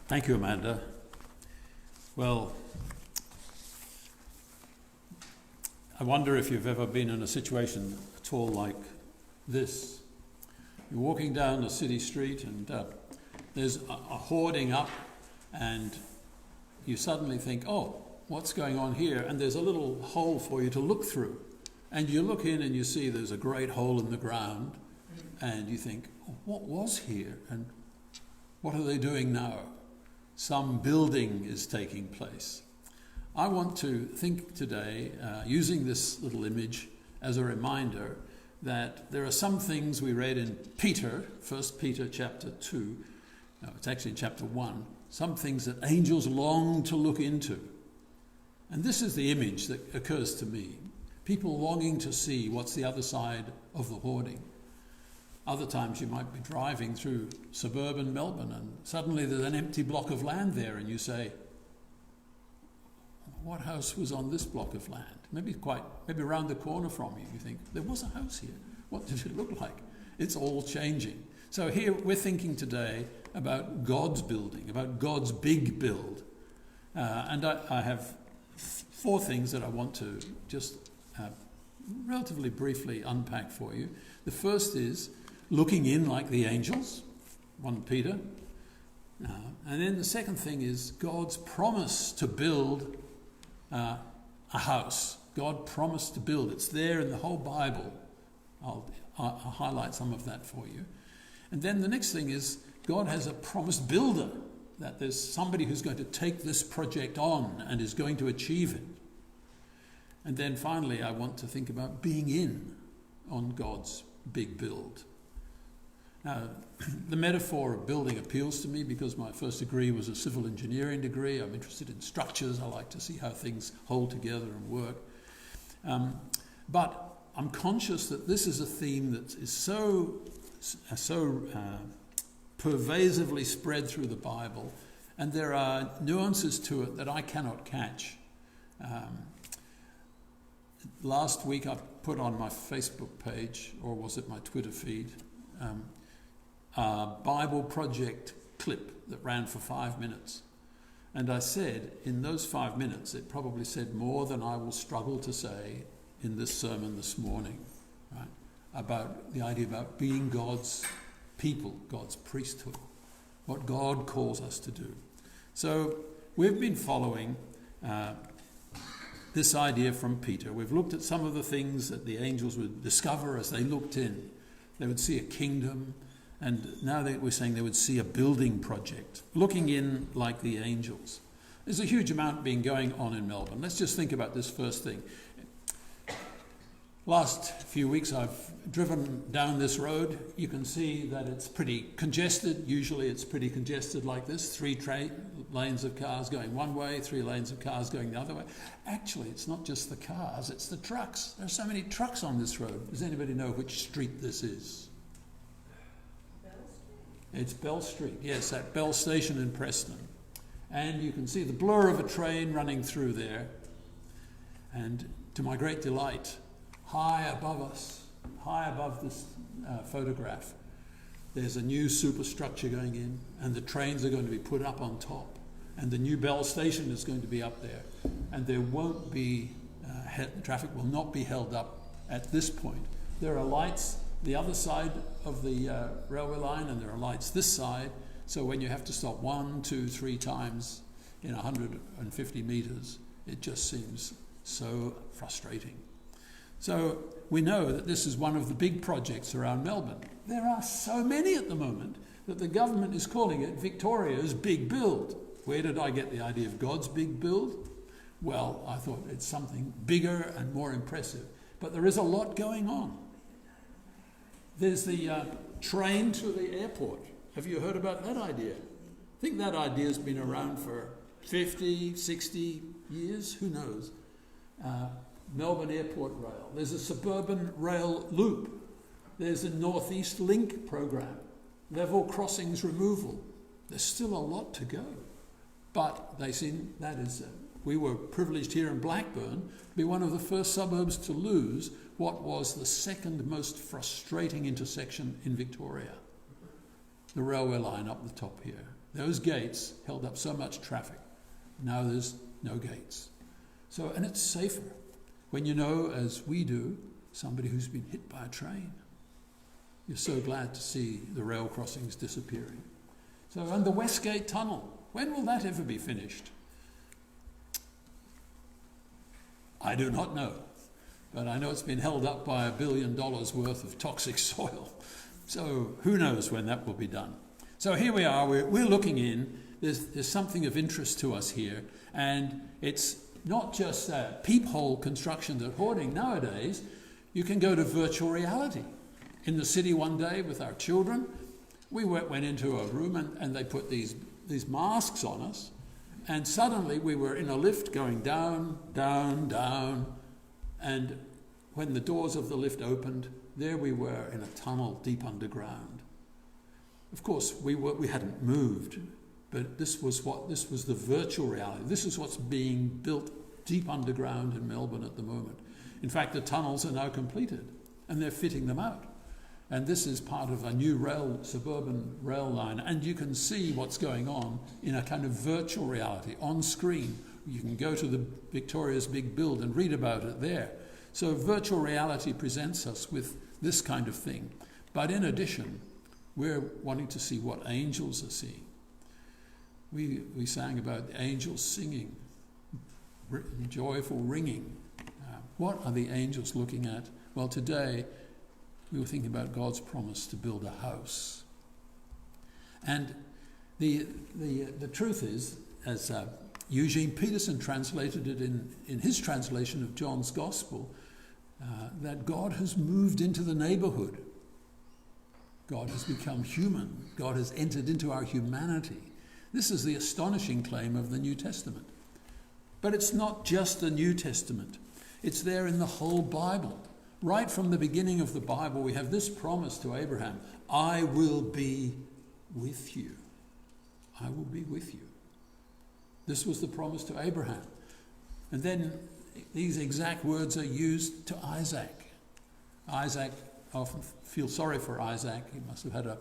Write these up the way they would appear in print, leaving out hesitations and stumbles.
Thank you, Amanda. Well, I wonder if you've ever been in a situation at all like this. You're walking down a city street and there's a hoarding up, and you suddenly think, oh, what's going on here? And there's a little hole for you to look through. And you look in and you see there's a great hole in the ground, and you think, oh, what was here? And what are they doing now? Some building is taking place. I want to think today, using this little image as a reminder, that there are some things we read in Peter, 1 Peter chapter 2, no, it's actually in chapter 1, some things that angels long to look into. And this is the image that occurs to me. People longing to see what's the other side of the hoarding. Other times you might be driving through suburban Melbourne and suddenly there's an empty block of land there, and you say, what house was on this block of land? Maybe around the corner from you, you think, there was a house here. What did it look like? It's all changing. So here we're thinking today about God's building, about God's big build. And I have four things that I want to just relatively briefly unpack for you. The first is looking in like the angels, 1 Peter. And then the second thing is God's promise to build a house. God promised to build. It's there in the whole Bible. I'll highlight some of that for you. And then the next thing is God has a promised builder, that there's somebody who's going to take this project on and is going to achieve it. And then finally, I want to think about being in on God's big build. Now, the metaphor of building appeals to me because my first degree was a civil engineering degree. I'm interested in structures. I like to see how things hold together and work. But I'm conscious that this is a theme that is so pervasively spread through the Bible, and there are nuances to it that I cannot catch. Last week I put on my Facebook page, or was it my Twitter feed, a Bible Project clip that ran for 5 minutes. And I said, in those 5 minutes, it probably said more than I will struggle to say in this sermon this morning, right? About the idea about being God's people, God's priesthood, what God calls us to do. So we've been following this idea from Peter. We've looked at some of the things that the angels would discover as they looked in. They would see a kingdom, and now we're saying they would see a building project, looking in like the angels. There's a huge amount being going on in Melbourne. Let's just think about this first thing. Last few weeks I've driven down this road. You can see that it's pretty congested. Usually it's pretty congested like this. 3 lanes of cars going one way, 3 lanes of cars going the other way. Actually, it's not just the cars, it's the trucks. There are so many trucks on this road. Does anybody know which street this is? Bell Street? It's Bell Street, yes, at Bell Station in Preston. And you can see the blur of a train running through there. And to my great delight, high above us, high above this photograph, there's a new superstructure going in, and the trains are going to be put up on top, and the new Bell Station is going to be up there, and there won't be, traffic will not be held up at this point. There are lights the other side of the railway line, and there are lights this side, so when you have to stop 1, 2, 3 times in 150 meters, it just seems so frustrating. So we know that this is one of the big projects around Melbourne. There are so many at the moment that the government is calling it Victoria's Big Build. Where did I get the idea of God's big build? Well, I thought it's something bigger and more impressive. But there is a lot going on. There's the train to the airport. Have you heard about that idea? I think that idea has been around for 50, 60 years. Who knows? Melbourne Airport Rail. There's a suburban rail loop. There's a Northeast Link program. Level crossings removal. There's still a lot to go. But they seem that is, we were privileged here in Blackburn to be one of the first suburbs to lose what was the second most frustrating intersection in Victoria. The railway line up the top here. Those gates held up so much traffic. Now there's no gates. So, and it's safer when you know, as we do, somebody who's been hit by a train. You're so glad to see the rail crossings disappearing. So, and the Westgate Tunnel, when will that ever be finished? I do not know, but I know it's been held up by $1 billion worth of toxic soil. So who knows when that will be done. So here we are, we're looking in. There's something of interest to us here, and it's not just peephole construction that hoarding. Nowadays, you can go to virtual reality. In the city one day with our children, we went into a room and they put these masks on us, and suddenly we were in a lift going down, down, down, and when the doors of the lift opened, there we were in a tunnel deep underground. Of course, we hadn't moved, but this was the virtual reality. This is what's being built deep underground in Melbourne at the moment. In fact, the tunnels are now completed, and they're fitting them out. And this is part of a new suburban rail line, and you can see what's going on in a kind of virtual reality on screen. You can go to the Victoria's Big Build and read about it there. So virtual reality presents us with this kind of thing. But in addition, we're wanting to see what angels are seeing. We sang about the angels singing, joyful ringing. What are the angels looking at? Well, today we were thinking about God's promise to build a house. And the truth is, as Eugene Peterson translated it in his translation of John's Gospel, that God has moved into the neighborhood. God has become human. God has entered into our humanity. This is the astonishing claim of the New Testament. But it's not just the New Testament. It's there in the whole Bible. Right from the beginning of the Bible, we have this promise to Abraham: I will be with you. I will be with you. This was the promise to Abraham. And then these exact words are used to Isaac. Isaac, I often feel sorry for Isaac. He must have had a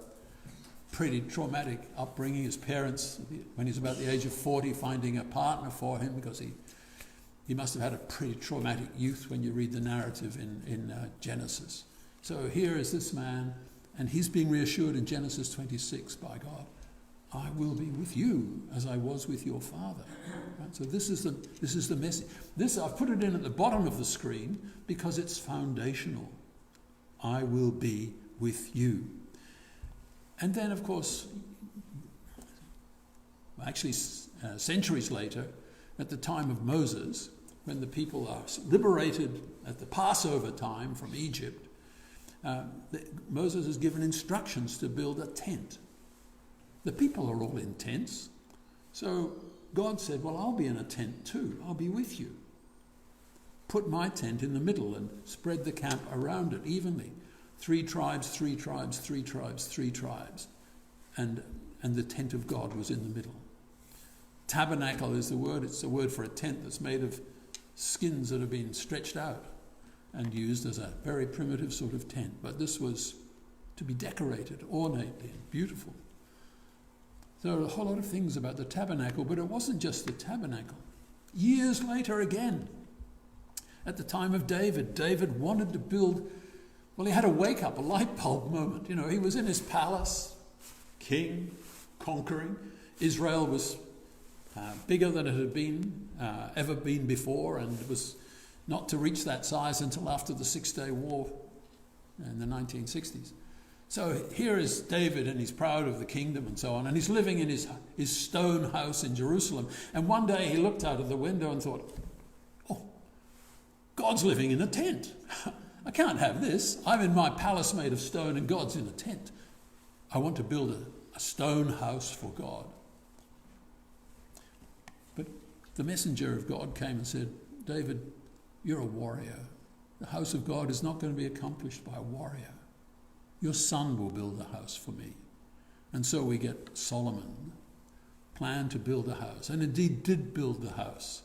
pretty traumatic upbringing. His parents, when he was about the age of 40, finding a partner for him, because he must have had a pretty traumatic youth when you read the narrative in Genesis. So here is this man, and he's being reassured in Genesis 26 by God. I will be with you as I was with your father. Right? So this is the message. This, I've put it in at the bottom of the screen because it's foundational. I will be with you. And then, of course, actually centuries later, at the time of Moses, when the people are liberated at the Passover time from Egypt, Moses is given instructions to build a tent. The people are all in tents. So God said, well, I'll be in a tent too. I'll be with you. Put my tent in the middle and spread the camp around it evenly. 3 tribes, 3 tribes, 3 tribes, 3 tribes. And the tent of God was in the middle. Tabernacle is the word. It's a word for a tent that's made of skins that have been stretched out and used as a very primitive sort of tent. But this was to be decorated ornately and beautiful. There are a whole lot of things about the tabernacle, but it wasn't just the tabernacle. Years later again, at the time of David, David wanted to build, well, he had a wake-up, a light bulb moment. You know, he was in his palace, king, conquering. Israel was bigger than it had been, ever been before, and it was not to reach that size until after the Six-Day War in the 1960s. So here is David, and he's proud of the kingdom and so on, and he's living in his stone house in Jerusalem. And one day he looked out of the window and thought, oh, God's living in a tent. I can't have this. I'm in my palace made of stone and God's in a tent. I want to build a stone house for God. But the messenger of God came and said, David, you're a warrior. The house of God is not going to be accomplished by a warrior. Your son will build a house for me. And so we get Solomon, planned to build a house, and indeed did build the house.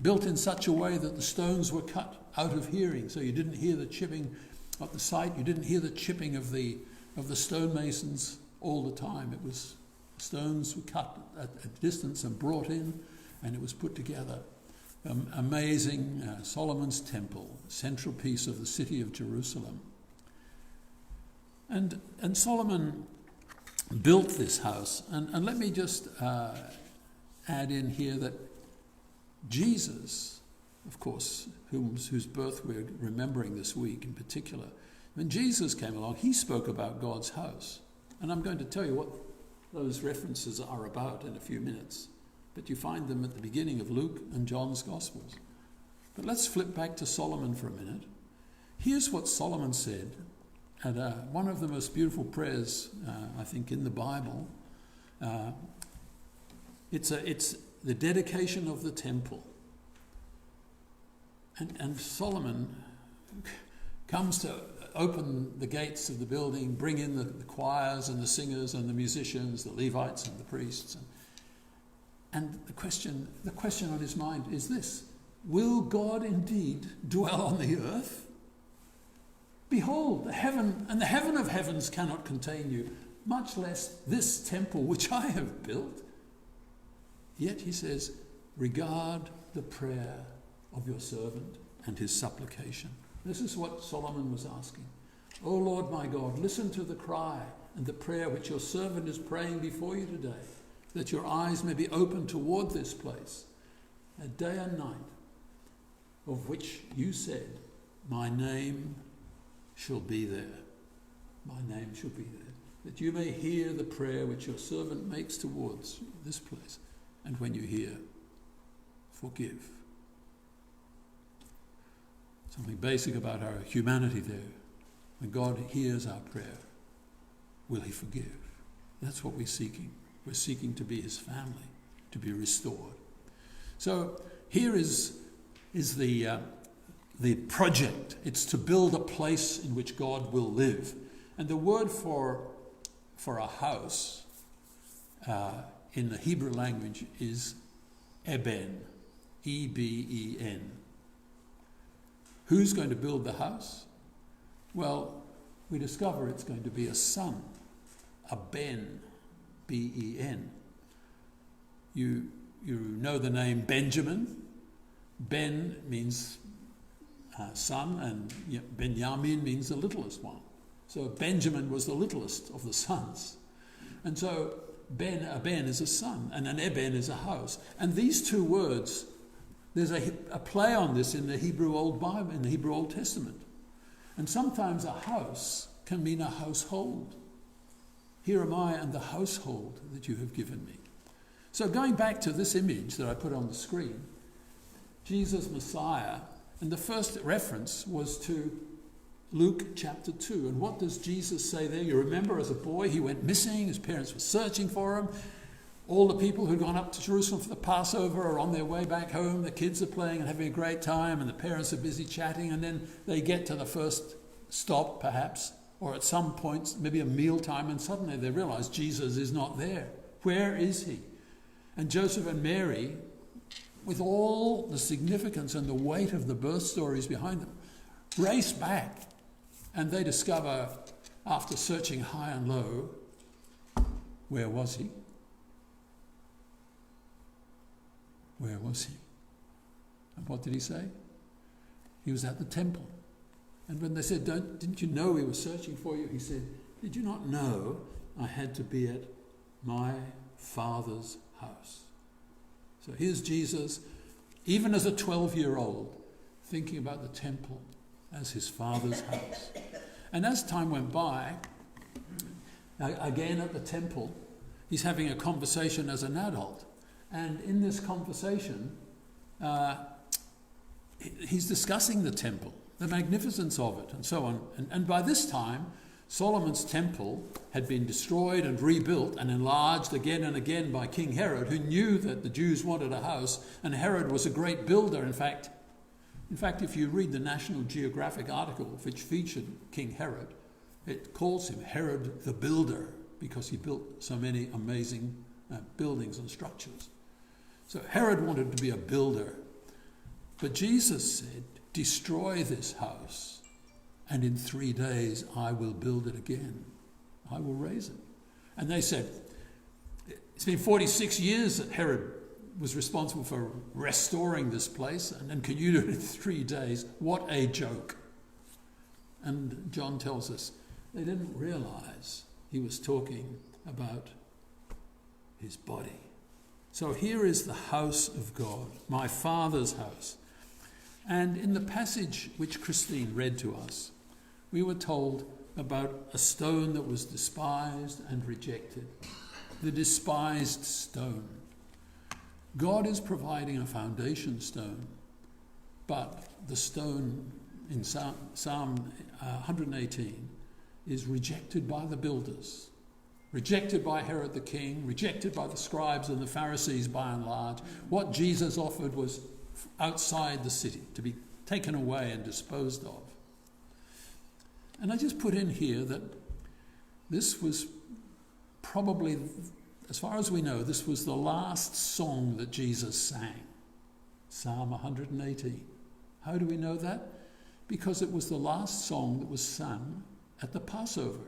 Built in such a way that the stones were cut out of hearing, so you didn't hear the chipping at the site, you didn't hear the chipping of the stonemasons all the time. It was Stones were cut at a distance and brought in, and it was put together. Amazing Solomon's temple, central piece of the city of Jerusalem. And Solomon built this house. And let me just add in here that Jesus, of course, whose birth we're remembering this week in particular, when Jesus came along, he spoke about God's house. And I'm going to tell you what those references are about in a few minutes. But you find them at the beginning of Luke and John's Gospels. But let's flip back to Solomon for a minute. Here's what Solomon said at one of the most beautiful prayers, I think, in the Bible. It's the dedication of the temple. And Solomon comes to open the gates of the building, bring in the choirs and the singers and the musicians, the Levites and the priests. And the question on his mind is this: will God indeed dwell on the earth? Behold, the heaven of heavens cannot contain you, much less this temple which I have built. Yet he says, regard the prayer of your servant and his supplication. This is what Solomon was asking. O Lord my God, listen to the cry and the prayer which your servant is praying before you today, that your eyes may be open toward this place, a day and night, of which you said, my name shall be there. My name shall be there. That you may hear the prayer which your servant makes towards this place. And when you hear, forgive. Something basic about our humanity there. When God hears our prayer, will he forgive? That's what we're seeking. We're seeking to be his family, to be restored. So here is the project. It's to build a place in which God will live. And the word for a house in the Hebrew language is eben, E-B-E-N. Who's going to build the house? Well, we discover it's going to be a son, a ben, B-E-N. You know the name Benjamin. Ben means son, and Benjamin means the littlest one. So Benjamin was the littlest of the sons. And so a ben is a son, and an eben is a house. And these two words, there's a play on this in the Hebrew Old Bible, in the Hebrew Old Testament. And sometimes a house can mean a household. Here am I and the household that you have given me. So going back to this image that I put on the screen, Jesus Messiah, and the first reference was to Luke chapter 2. And what does Jesus say there? You remember, as a boy, he went missing. His parents were searching for him. All the people who'd gone up to Jerusalem for the Passover are on their way back home. The kids are playing and having a great time, and the parents are busy chatting. And then they get to the first stop, perhaps, or at some point, maybe a mealtime, and suddenly they realize Jesus is not there. Where is he? And Joseph and Mary, with all the significance and the weight of the birth stories behind them, race back, and they discover, after searching high and low, where was he? Where was he? And what did he say? He was at the temple. And when they said, didn't you know we were searching for you? He said, did you not know I had to be at my Father's house? So here's Jesus, even as a 12-year-old, thinking about the temple as his Father's house. And as time went by, again at the temple, he's having a conversation as an adult. And in this conversation, he's discussing the temple, the magnificence of it, and so on. And by this time, Solomon's temple had been destroyed and rebuilt and enlarged again and again by King Herod, who knew that the Jews wanted a house, and Herod was a great builder. In fact, if you read the National Geographic article which featured King Herod, it calls him Herod the Builder, because he built so many amazing buildings and structures. So Herod wanted to be a builder. But Jesus said, destroy this house, and in 3 days I will build it again. I will raise it. And they said, It's been 46 years that Herod was responsible for restoring this place, and then can you do it in 3 days? What a joke. And John tells us they didn't realize he was talking about his body. So here is the house of God, my Father's house. And in the passage which Christine read to us, we were told about a stone that was despised and rejected. The despised stone. God is providing a foundation stone, but the stone in Psalm 118 is rejected by the builders, rejected by Herod the king, rejected by the scribes and the Pharisees by and large. What Jesus offered was outside the city, to be taken away and disposed of. And I just put in here that this was probably, as far as we know, this was the last song that Jesus sang. Psalm 118. How do we know that? Because it was the last song that was sung at the Passover.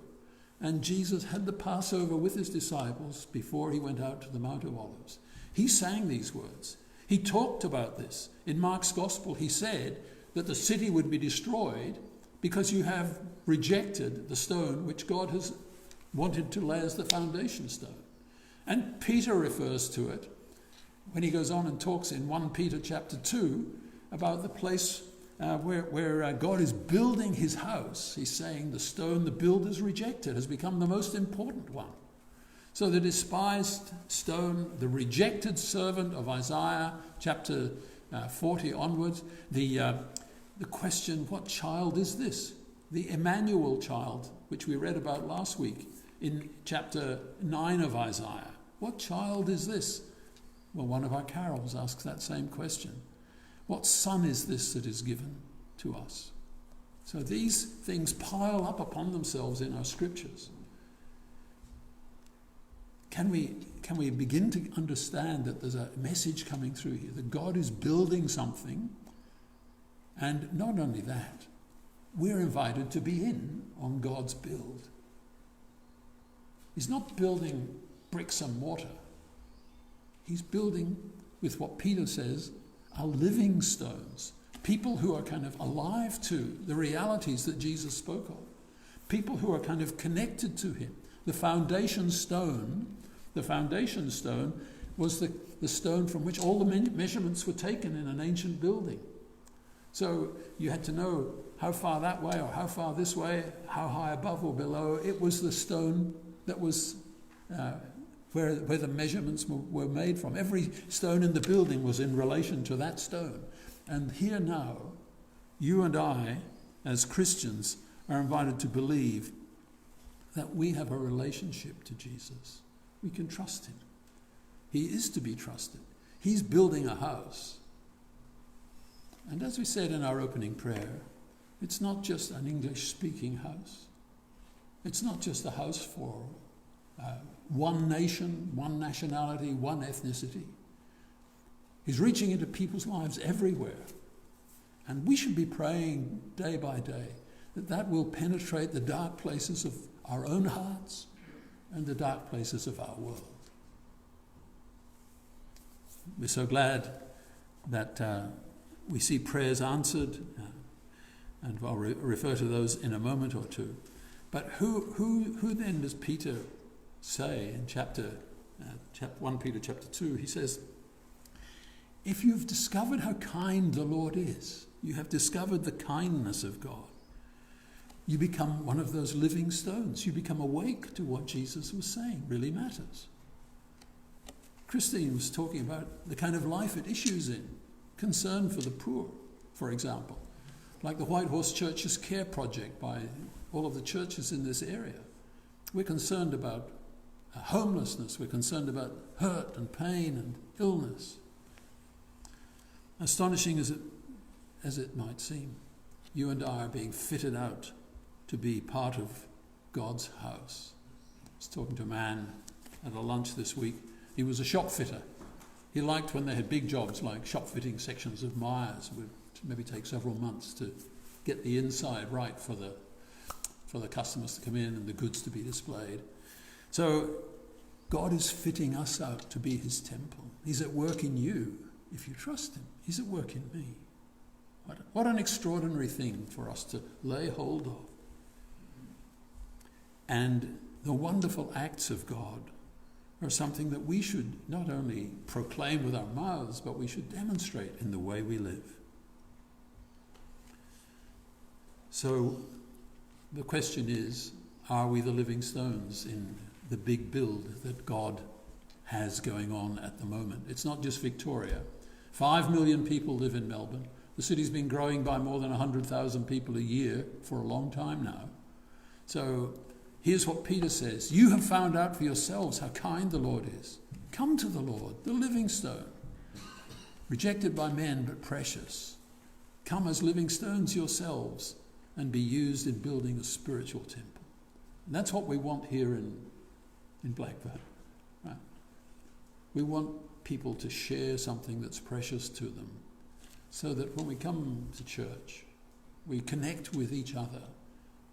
And Jesus had the Passover with his disciples before he went out to the Mount of Olives. He sang these words. He talked about this. In Mark's Gospel, he said that the city would be destroyed because you have rejected the stone which God has wanted to lay as the foundation stone. And Peter refers to it when he goes on and talks in 1 Peter chapter 2 about the place where God is building his house. He's saying the stone the builders rejected has become the most important one. So the despised stone, the rejected servant of Isaiah chapter 40 onwards, the question, what child is this? The Emmanuel child, which we read about last week in chapter 9 of Isaiah. What child is this? Well, one of our carols asks that same question. What son is this that is given to us? So these things pile up upon themselves in our scriptures. Can we begin to understand that there's a message coming through here, that God is building something, and not only that, we're invited to be in on God's build. He's not building bricks and mortar. He's building with what Peter says are living stones, people who are kind of alive to the realities that Jesus spoke of, people who are kind of connected to him. The foundation stone was the stone from which all the measurements were taken in an ancient building. So you had to know how far that way or how far this way, how high above or below. It was the stone that was where the measurements were made from. Every stone in the building was in relation to that stone. And here now, you and I, as Christians, are invited to believe that we have a relationship to Jesus. We can trust him. He is to be trusted. He's building a house. And as we said in our opening prayer, it's not just an English-speaking house. It's not just a house for one nation, one nationality, one ethnicity. He's reaching into people's lives everywhere. And we should be praying day by day that will penetrate the dark places of our own hearts and the dark places of our world. We're so glad that we see prayers answered, and I'll refer to those in a moment or two. But who then does Peter say in chapter 1 Peter chapter 2? He says, if you've discovered how kind the Lord is, you have discovered the kindness of God, you become one of those living stones. You become awake to what Jesus was saying really matters. Christine was talking about the kind of life it issues in, concern for the poor, for example, like the White Horse Church's Care Project by all of the churches in this area. We're concerned about homelessness. We're concerned about hurt and pain and illness. Astonishing as it might seem, you and I are being fitted out to be part of God's house. I was talking to a man at a lunch this week. He was a shop fitter. He liked when they had big jobs like shop fitting sections of Myers. It would maybe take several months to get the inside right for the customers to come in and the goods to be displayed. So God is fitting us out to be his temple. He's at work in you if you trust him. He's at work in me. What an extraordinary thing for us to lay hold of. And the wonderful acts of God are something that we should not only proclaim with our mouths, but we should demonstrate in the way we live. So the question is, are we the living stones in the big build that God has going on at the moment? It's not just Victoria. 5 million people live in Melbourne. The city's been growing by more than 100,000 people a year for a long time now. So here's what Peter says. You have found out for yourselves how kind the Lord is. Come to the Lord, the living stone, rejected by men but precious. Come as living stones yourselves and be used in building a spiritual temple. And that's what we want here in Blackburn. Right? We want people to share something that's precious to them, so that when we come to church, we connect with each other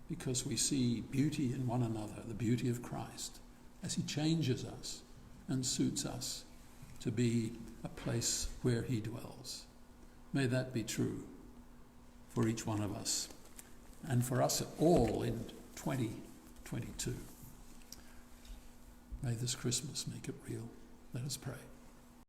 because we see beauty in one another, the beauty of Christ, as he changes us and suits us to be a place where he dwells. May that be true for each one of us and for us all in 2022. May this Christmas make it real. Let us pray.